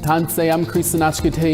I'm Cree.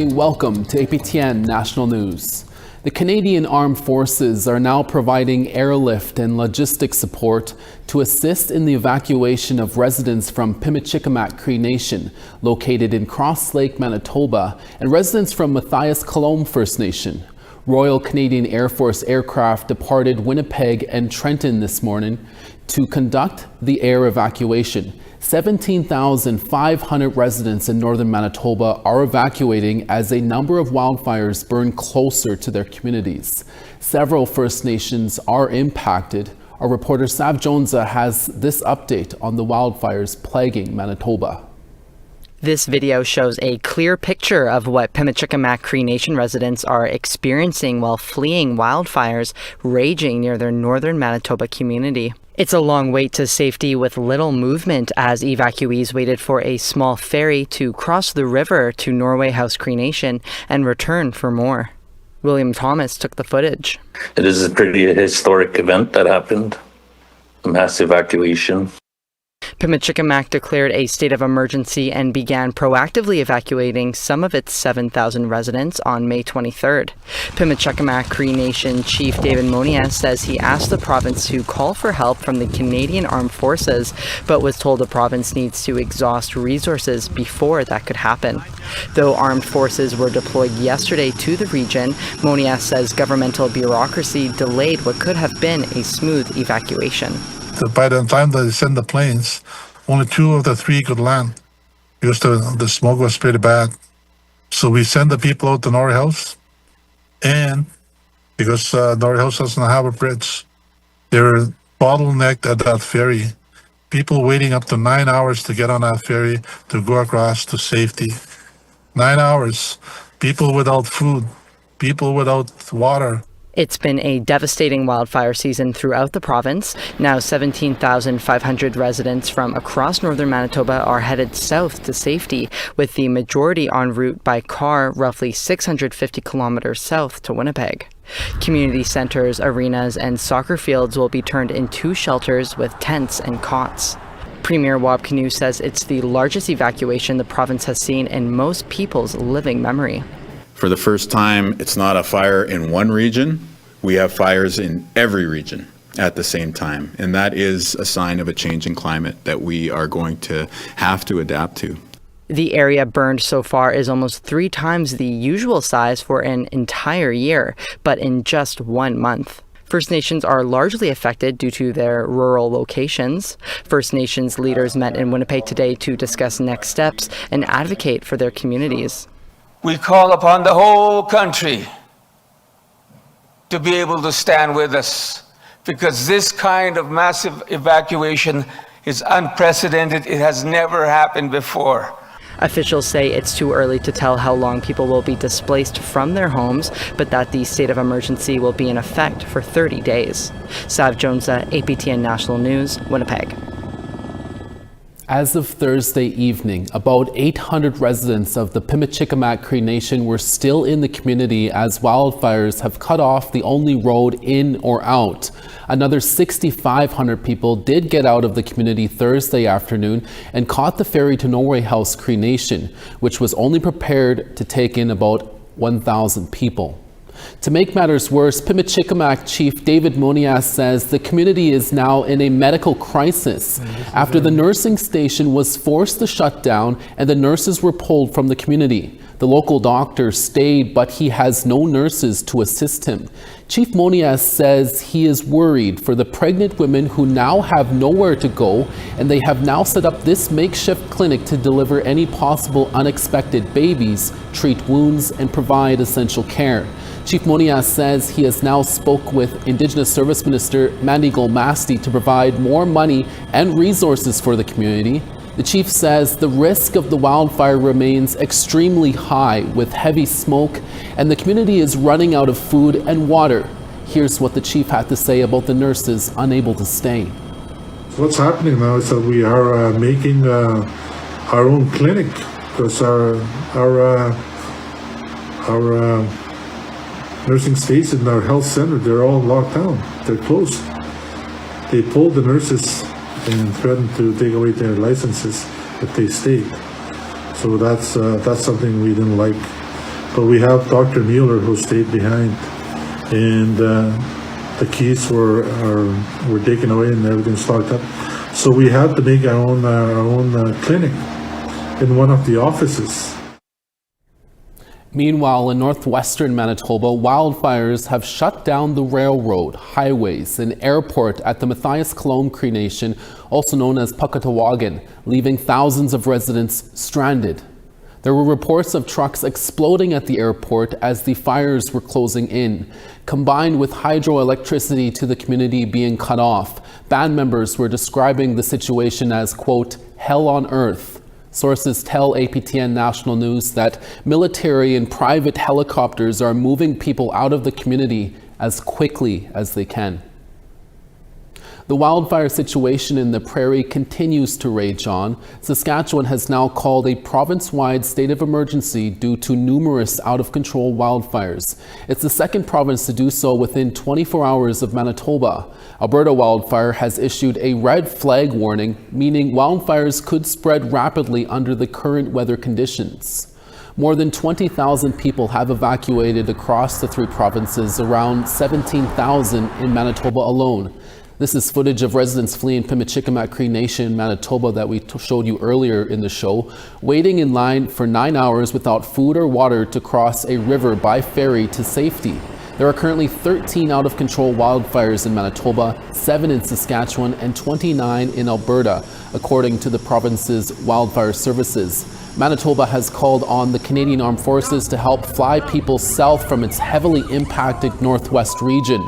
Welcome to APTN National News. The Canadian Armed Forces are now providing airlift and logistic support to assist in the evacuation of residents from Pimicikamak Cree Nation, located in Cross Lake, Manitoba, and residents from Mathias, Colomb First Nation. Royal Canadian Air Force aircraft departed Winnipeg and Trenton this morning to conduct the air evacuation. 17,500 residents in northern Manitoba are evacuating as a number of wildfires burn closer to their communities. Several First Nations are impacted. Our reporter Sav Jonza has this update on the wildfires plaguing Manitoba. This video shows a clear picture of what Pimicikamak Cree Nation residents are experiencing while fleeing wildfires raging near their northern Manitoba community. It's a long wait to safety with little movement as evacuees waited for a small ferry to cross the river to Norway House Cree Nation and return for more. William Thomas took the footage. It is a pretty historic event that happened, a mass evacuation. Pimicikamak declared a state of emergency and began proactively evacuating some of its 7,000 residents on May 23rd. Pimicikamak Cree Nation Chief David Mathias says he asked the province to call for help from the Canadian Armed Forces, but was told the province needs to exhaust resources before that could happen. Though armed forces were deployed yesterday to the region, Mathias says governmental bureaucracy delayed what could have been a smooth evacuation. By the time they send the planes, only 2 of the 3 could land because the smoke was pretty bad. So we send the people out to Norway House, and because Norway House doesn't have a bridge, they're bottlenecked at that ferry. People waiting up to 9 hours to get on that ferry to go across to safety. 9 hours. People without food, people without water. It's been a devastating wildfire season throughout the province. Now 17,500 residents from across northern Manitoba are headed south to safety, with the majority en route by car roughly 650 kilometers south to Winnipeg. Community centers, arenas, and soccer fields will be turned into shelters with tents and cots. Premier Wab Kinew says it's the largest evacuation the province has seen in most people's living memory. For the first time, it's not a fire in one region. We have fires in every region at the same time. And that is a sign of a changing climate that we are going to have to adapt to. The area burned so far is almost 3 times the usual size for an entire year, but in just 1 month. First Nations are largely affected due to their rural locations. First Nations leaders met in Winnipeg today to discuss next steps and advocate for their communities. We call upon the whole country to be able to stand with us, because this kind of massive evacuation is unprecedented. It has never happened before. Officials say it's too early to tell how long people will be displaced from their homes, but that the state of emergency will be in effect for 30 days. Sav Jonza, APTN National News, Winnipeg. As of Thursday evening, about 800 residents of the Pimicikamak Cree Nation were still in the community as wildfires have cut off the only road in or out. Another 6,500 people did get out of the community Thursday afternoon and caught the ferry to Norway House Cree Nation, which was only prepared to take in about 1,000 people. To make matters worse, Pimicikamak Chief David Mathias says the community is now in a medical crisis after the nursing station was forced to shut down and the nurses were pulled from the community. The local doctor stayed, but he has no nurses to assist him. Chief Mathias says he is worried for the pregnant women who now have nowhere to go, and they have now set up this makeshift clinic to deliver any possible unexpected babies, treat wounds, and provide essential care. Chief Mathias says he has now spoke with Indigenous Service Minister Mandy Golmasti to provide more money and resources for the community. The chief says the risk of the wildfire remains extremely high with heavy smoke, and the community is running out of food and water. Here's what the chief had to say about the nurses unable to stay. What's happening now is that we are making our own clinic because our nursing station, our health center, they're all locked down. They're closed. They pulled the nurses and threatened to take away their licenses if they stayed. So that's something we didn't like. But we have Dr. Mueller who stayed behind, and the keys were taken away and everything's locked up. So we had to make our own clinic in one of the offices. Meanwhile, in northwestern Manitoba, wildfires have shut down the railroad, highways, and airport at the Mathias Colomb Cree Nation, also known as Puckatawagan, leaving thousands of residents stranded. There were reports of trucks exploding at the airport as the fires were closing in. Combined with hydroelectricity to the community being cut off, band members were describing the situation as, quote, hell on earth. Sources tell APTN National News that military and private helicopters are moving people out of the community as quickly as they can. The wildfire situation in the prairie continues to rage on. Saskatchewan has now called a province-wide state of emergency due to numerous out-of-control wildfires. It's the second province to do so within 24 hours of Manitoba. Alberta Wildfire has issued a red flag warning, meaning wildfires could spread rapidly under the current weather conditions. More than 20,000 people have evacuated across the three provinces, around 17,000 in Manitoba alone. This is footage of residents fleeing Pimicikamak Cree Nation, Manitoba, that we showed you earlier in the show, waiting in line for 9 hours without food or water to cross a river by ferry to safety. There are currently 13 out-of-control wildfires in Manitoba, 7 in Saskatchewan, and 29 in Alberta, according to the province's wildfire services. Manitoba has called on the Canadian Armed Forces to help fly people south from its heavily impacted northwest region.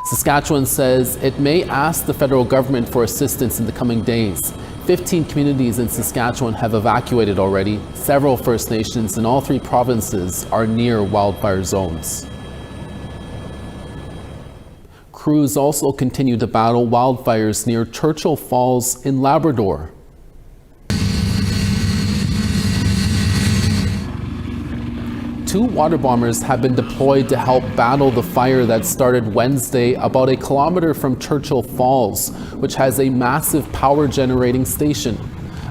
Saskatchewan says it may ask the federal government for assistance in the coming days. 15 communities in Saskatchewan have evacuated already. Several First Nations in all three provinces are near wildfire zones. Crews also continue to battle wildfires near Churchill Falls in Labrador. Two water bombers have been deployed to help battle the fire that started Wednesday about a kilometer from Churchill Falls, which has a massive power generating station.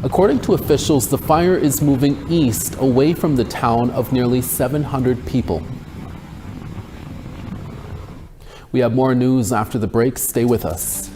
According to officials, the fire is moving east away from the town of nearly 700 people. We have more news after the break. Stay with us.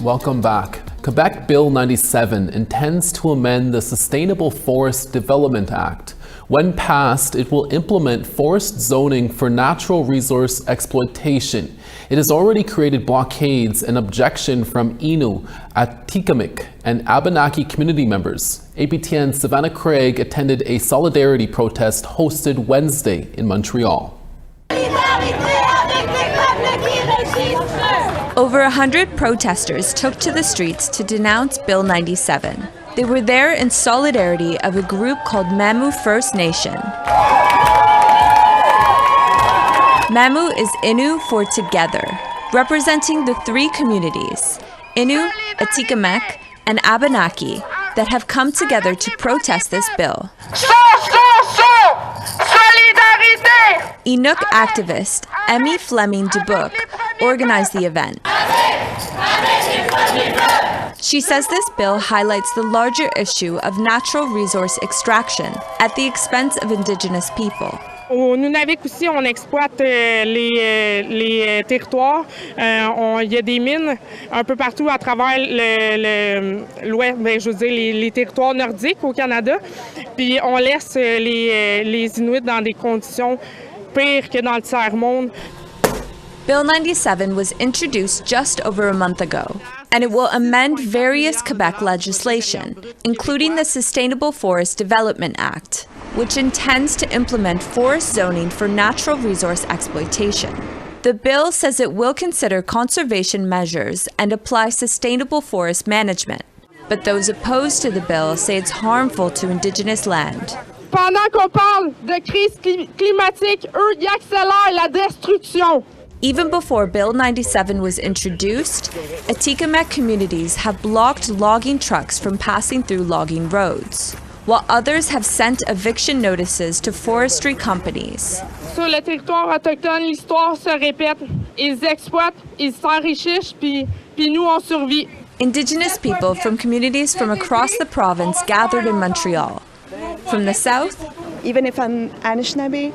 Welcome back. Quebec Bill 97 intends to amend the Sustainable Forest Development Act. When passed, it will implement forest zoning for natural resource exploitation. It has already created blockades and objection from Innu, Pimicikamak, and Abenaki community members. APTN Savannah Craig attended a solidarity protest hosted Wednesday in Montreal. Over 100 protesters took to the streets to denounce Bill 97. They were there in solidarity of a group called Mamu First Nation. Mamu is Innu for together, representing the three communities, Innu, Pimicikamak, and Abenaki, that have come together to protest this bill. Inuk activist Emmy Fleming Dubuc organized the event. She says this bill highlights the larger issue of natural resource extraction at the expense of Indigenous people. Au Nunavik aussi, on exploite les territoires. Il y a des mines un peu partout à travers l'ouest, je veux dire les territoires nordiques au Canada. Puis on laisse les Inuits dans des conditions pires que dans le tiers-monde. Bill 97 was introduced just over a month ago, and it will amend various Quebec legislation, including the Sustainable Forest Development Act, which intends to implement forest zoning for natural resource exploitation. The bill says it will consider conservation measures and apply sustainable forest management, but those opposed to the bill say it's harmful to Indigenous land. Pendant qu'on parle de crise climatique, eux, ils accélèrent la destruction. Even before Bill 97 was introduced, Pimicikamak communities have blocked logging trucks from passing through logging roads, while others have sent eviction notices to forestry companies. Sur le territoire autochtone, l'histoire se répète. Ils exploitent, ils s'enrichissent, puis nous, on survit. Indigenous people from communities from across the province gathered in Montreal. From the south, even if I'm Anishinaabe,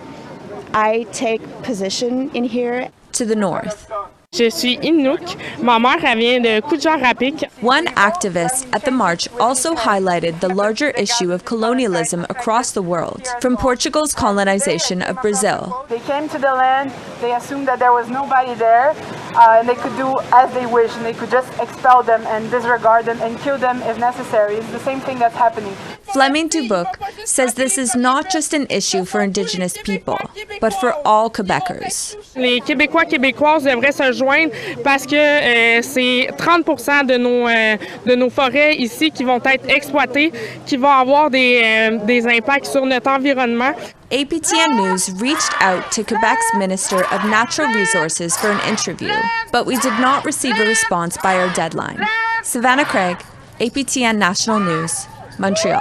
I take position in here. To the north. Je suis Inuk. Ma mère, elle vient de Kujarapik. One activist at the march also highlighted the larger issue of colonialism across the world, from Portugal's colonization of Brazil. They came to the land, they assumed that there was nobody there, and they could do as they wish, and they could just expel them and disregard them and kill them if necessary. It's the same thing that's happening. Fleming Dubuc says this is not just an issue for Indigenous people, but for all Quebecers. Les Québécois, Québécoises devraient se joindre parce que c'est 30% de nos forêts ici qui vont être exploitées, qui vont avoir des impacts sur notre environnement. APTN News reached out to Quebec's Minister of Natural Resources for an interview, but we did not receive a response by our deadline. Savannah Craig, APTN National News, Montreal.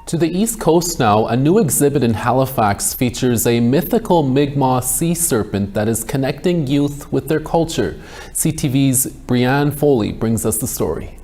To the East Coast now, a new exhibit in Halifax features a mythical Mi'kmaq sea serpent that is connecting youth with their culture. CTV's Brianne Foley brings us the story.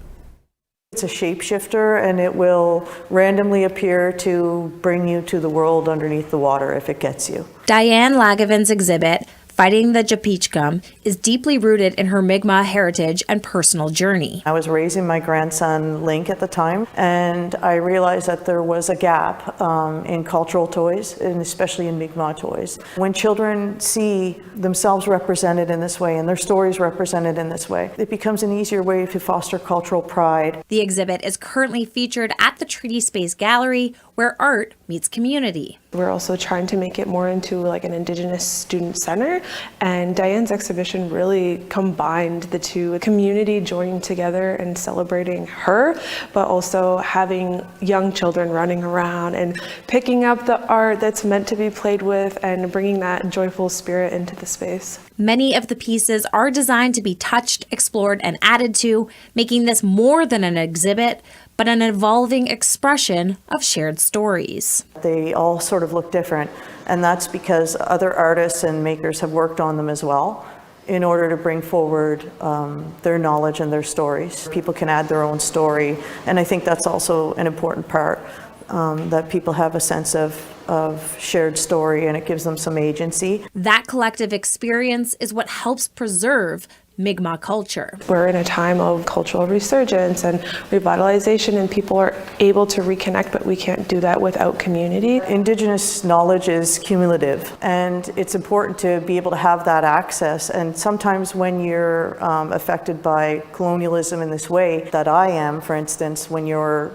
It's a shapeshifter, and it will randomly appear to bring you to the world underneath the water if it gets you. Diane Lagavin's exhibit, Fighting the Pimicikamak, is deeply rooted in her Mi'kmaq heritage and personal journey. I was raising my grandson Link at the time, and I realized that there was a gap in cultural toys, and especially in Mi'kmaq toys. When children see themselves represented in this way and their stories represented in this way, it becomes an easier way to foster cultural pride. The exhibit is currently featured at the Treaty Space Gallery, where art meets community. We're also trying to make it more into like an Indigenous student center, and Diane's exhibition really combined the two, community joining together and celebrating her, but also having young children running around and picking up the art that's meant to be played with and bringing that joyful spirit into the space. Many of the pieces are designed to be touched, explored, and added to, making this more than an exhibit, but an evolving expression of shared stories. They all sort of look different, and that's because other artists and makers have worked on them as well in order to bring forward their knowledge and their stories. People can add their own story, and I think that's also an important part, that people have a sense of shared story, and it gives them some agency. That collective experience is what helps preserve Mi'kmaq culture. We're in a time of cultural resurgence and revitalization, and people are able to reconnect, but we can't do that without community. Indigenous knowledge is cumulative, and it's important to be able to have that access. And sometimes when you're affected by colonialism in this way, that I am, for instance, when you're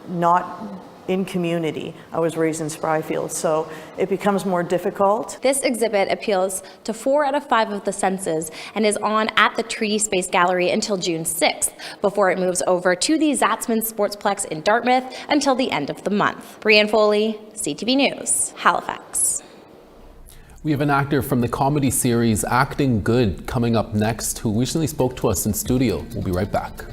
not in community. I was raised in Spryfield, so it becomes more difficult. This exhibit appeals to 4 out of 5 of the senses and is on at the Treaty Space Gallery until June 6th, before it moves over to the Zatzman Sportsplex in Dartmouth until the end of the month. Brianne Foley, CTV News, Halifax. We have an actor from the comedy series Acting Good coming up next, who recently spoke to us in studio. We'll be right back.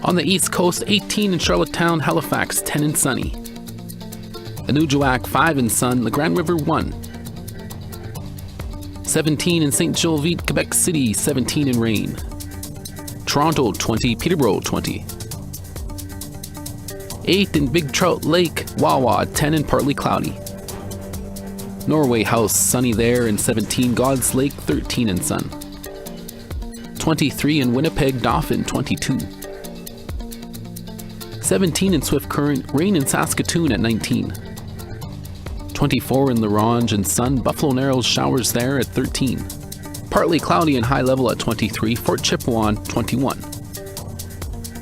On the East Coast, 18 in Charlottetown, Halifax, 10 and sunny. Anujuak, 5 in sun, La Grande River, 1. 17 in St. Jolvite, Quebec City, 17 in rain. Toronto, 20, Peterborough, 20. 8 in Big Trout Lake, Wawa, 10 and partly cloudy. Norway House, sunny there, and 17 God's Lake, 13 in sun. 23 in Winnipeg, Dauphin, 22. 17 in Swift Current, rain in Saskatoon at 19. 24 in La Ronge and sun, Buffalo Narrows showers there at 13. Partly cloudy and high level at 23, Fort Chipewyan 21.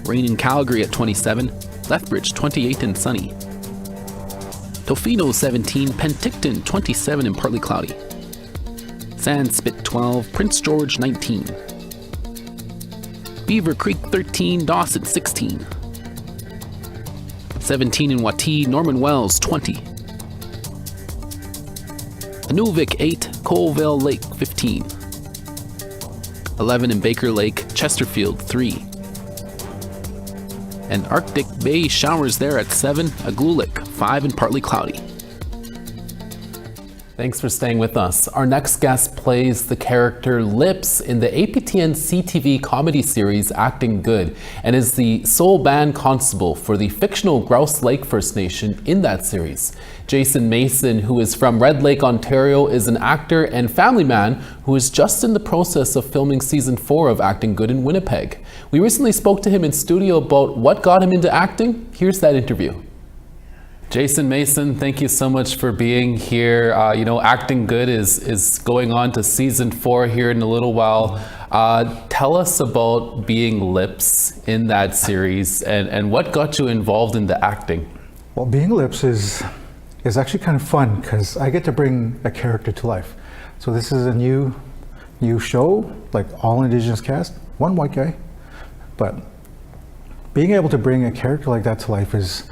Rain in Calgary at 27, Lethbridge 28 and sunny. Tofino 17, Penticton 27 and partly cloudy. Sandspit 12, Prince George 19. Beaver Creek 13, Dawson 16. 17 in Wati, Norman Wells 20. Inuvik 8, Colville Lake 15. 11 in Baker Lake, Chesterfield 3. And Arctic Bay showers there at 7, Aglulik 5 and partly cloudy. Thanks for staying with us. Our next guest plays the character Lips in the APTN CTV comedy series Acting Good and is the sole band constable for the fictional Grouse Lake First Nation in that series. Jason Mason, who is from Red Lake, Ontario, is an actor and family man who is just in the process of filming season 4 of Acting Good in Winnipeg. We recently spoke to him in studio about what got him into acting. Here's that interview. Jason Mason, thank you so much for being here. Acting Good is going on to season 4 here in a little while. Tell us about being Lips in that series and what got you involved in the acting. Well, being Lips is actually kind of fun because I get to bring a character to life. So this is a new show, like all Indigenous cast, one white guy, but being able to bring a character like that to life is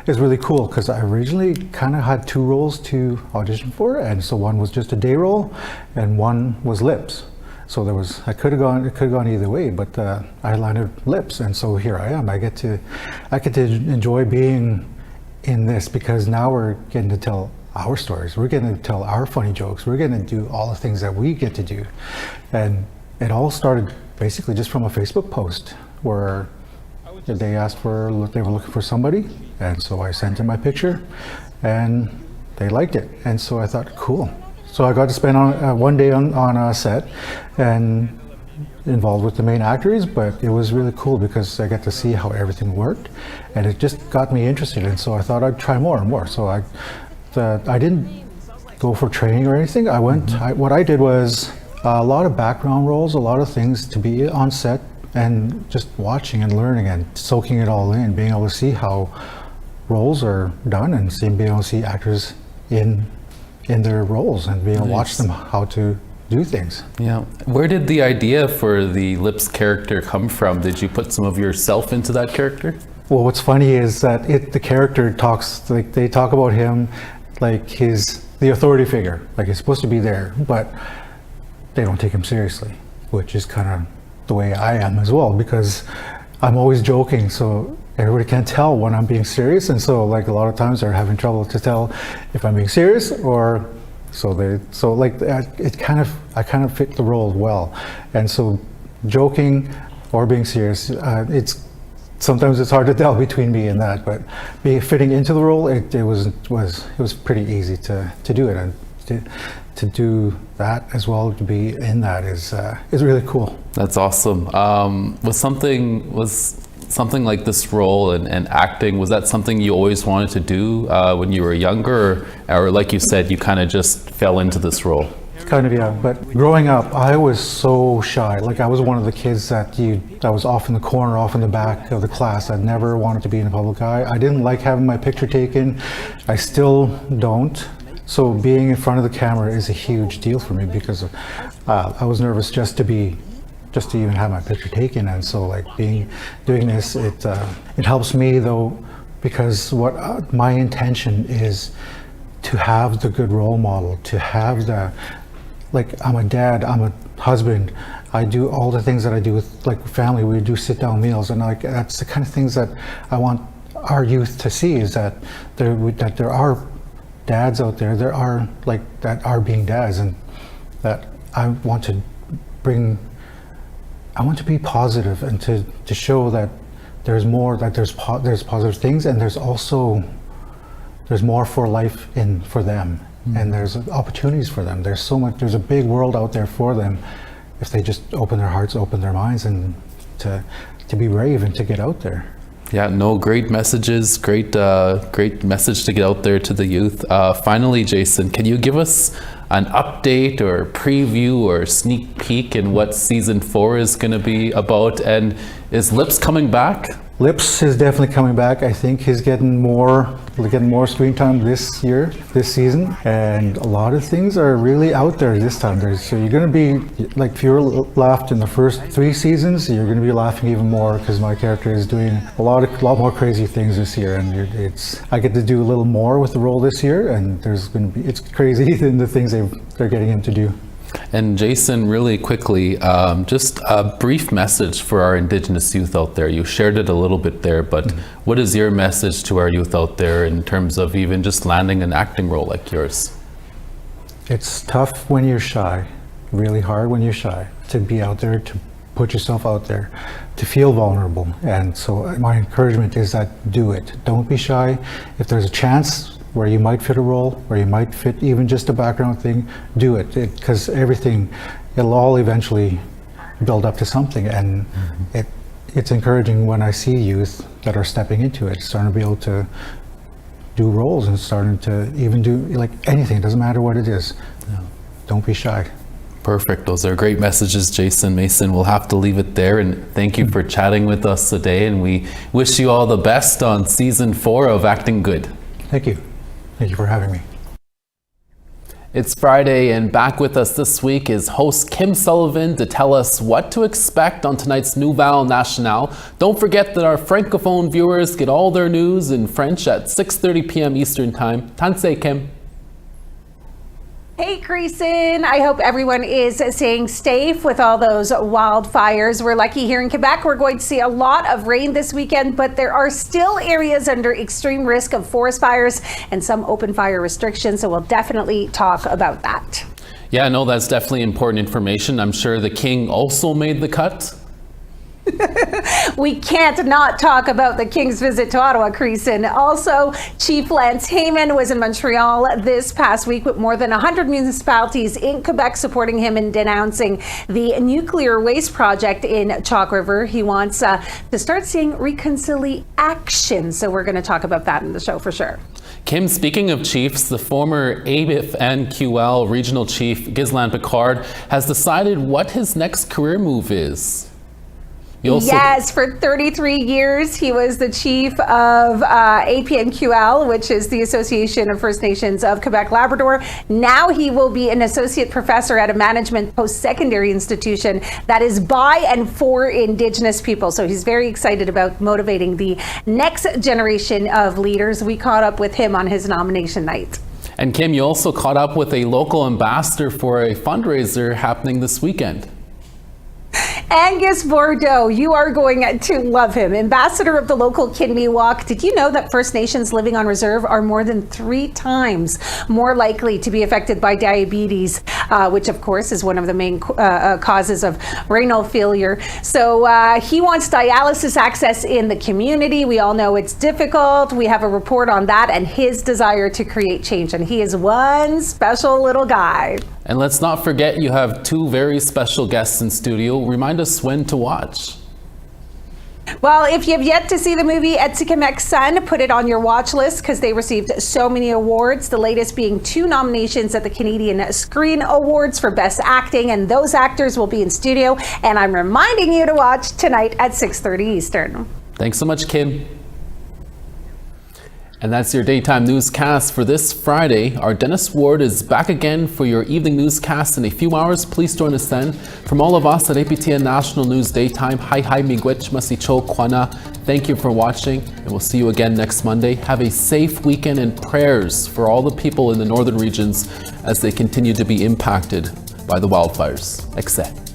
really cool because I originally kind of had 2 roles to audition for, and so one was just a day role and one was Lips. So it could have gone either way, but I landed Lips, and so here I am. I get to enjoy being in this because now we're getting to tell our stories. We're getting to tell our funny jokes. We're getting to do all the things that we get to do. And it all started basically just from a Facebook post where they were looking for somebody, and so I sent in my picture and they liked it, and so I thought, cool. So I got to spend one day on a set and involved with the main actors, but it was really cool because I got to see how everything worked, and it just got me interested, and so I thought I'd try more and more. So I didn't go for training or anything. What I did was a lot of background roles, a lot of things to be on set, and just watching and learning and soaking it all in, being able to see how roles are done and being able to see actors in their roles and being able to watch them how to do things. Yeah. Where did the idea for the Lips character come from? Did you put some of yourself into that character? Well, what's funny is that the character talks, like they talk about him like the authority figure, like he's supposed to be there, but they don't take him seriously, which is kind of the way I am as well, because I'm always joking, so everybody can't tell when I'm being serious, and so like a lot of times they're having trouble to tell if I'm being serious or I kind of fit the role well, and so joking or being serious, sometimes it's hard to tell between me and that, but fitting into the role, it was pretty easy to do it, and to do that as well, to be in that is really cool. That's awesome. Was something like this role and acting, was that something you always wanted to do when you were younger, or like you said, you kind of just fell into this role? Kind of, yeah. But growing up, I was so shy. Like I was one of the kids that was off in the corner, off in the back of the class. I never wanted to be in a public eye. I didn't like having my picture taken. I still don't. So being in front of the camera is a huge deal for me because I was nervous just to even have my picture taken, and so like doing this, it helps me though, because what my intention is to have the good role model, to have I'm a dad, I'm a husband, I do all the things that I do with like family. We do sit down meals, and like that's the kind of things that I want our youth to see, is that there are dads out there, that are being dads, and that I want to be positive and to show that there's more, that there's positive things, and there's more for life for them, and there's opportunities for them. There's a big world out there for them if they just open their hearts, open their minds, and to be brave and to get out there. Yeah, no, great messages, great message to get out there to the youth. Finally, Jason, can you give us an update or preview or sneak peek in what season 4 is going to be about? And is Lips coming back? Lips is definitely coming back. I think he's getting more screen time this season, and a lot of things are really out there this time. So you're going to be, like, if you laughed in the first 3 seasons, you're going to be laughing even more because my character is doing a lot more crazy things this year, and I get to do a little more with the role this year, and it's crazy in the things they're getting him to do. And Jason, really quickly, just a brief message for our Indigenous youth out there. You shared it a little bit there, but what is your message to our youth out there in terms of even just landing an acting role like yours? It's tough when you're shy, really hard when you're shy, to be out there, to put yourself out there, to feel vulnerable. And so my encouragement is that do it. Don't be shy. If there's a chance where you might fit a role, where you might fit even just a background thing, do it. Because everything, it'll all eventually build up to something. And it's encouraging when I see youth that are stepping into it, starting to be able to do roles and starting to even do like anything. It doesn't matter what it is. No. Don't be shy. Perfect. Those are great messages, Jason. Mason, we'll have to leave it there. And thank you for chatting with us today. And we wish you all the best on season 4 of Acting Good. Thank you. Thank you for having me. It's Friday, and back with us this week is host Kim Sullivan to tell us what to expect on tonight's Nouvelle Nationale. Don't forget that our Francophone viewers get all their news in French at 6:30 p.m. Eastern Time. Tansei, Kim. Hey, Creason. I hope everyone is staying safe with all those wildfires. We're lucky here in Quebec. We're going to see a lot of rain this weekend, but there are still areas under extreme risk of forest fires and some open fire restrictions. So we'll definitely talk about that. Yeah, no, that's definitely important information. I'm sure the King also made the cut. We can't not talk about the King's visit to Ottawa, Creason. Also, Chief Lance Heyman was in Montreal this past week with more than 100 municipalities in Quebec supporting him in denouncing the nuclear waste project in Chalk River. He wants to start seeing reconciliation. So we're going to talk about that in the show for sure. Kim, speaking of chiefs, the former APTN regional chief Ghislain Picard has decided what his next career move is. Yes, for 33 years, he was the chief of APNQL, which is the Association of First Nations of Quebec Labrador. Now he will be an associate professor at a management post-secondary institution that is by and for Indigenous people. So he's very excited about motivating the next generation of leaders. We caught up with him on his nomination night. And Kim, you also caught up with a local ambassador for a fundraiser happening this weekend. Angus Bordeaux, you are going to love him. Ambassador of the local kidney walk. Did you know that First Nations living on reserve are more than 3 times more likely to be affected by diabetes, which of course is one of the main causes of renal failure. So he wants dialysis access in the community. We all know it's difficult. We have a report on that and his desire to create change. And he is one special little guy. And let's not forget you have 2 very special guests in studio. Remind us when to watch. Well, if you have yet to see the movie Pimicikamak Son, put it on your watch list because they received so many awards, the latest being 2 nominations at the Canadian Screen Awards for Best Acting, and those actors will be in studio. And I'm reminding you to watch tonight at 6:30 Eastern. Thanks so much, Kim. And that's your daytime newscast for this Friday. Our Dennis Ward is back again for your evening newscast in a few hours. Please join us then. From all of us at APTN National News Daytime, hi miigwech masicho kwana. Thank you for watching, and we'll see you again next Monday. Have a safe weekend and prayers for all the people in the northern regions as they continue to be impacted by the wildfires. Excellent.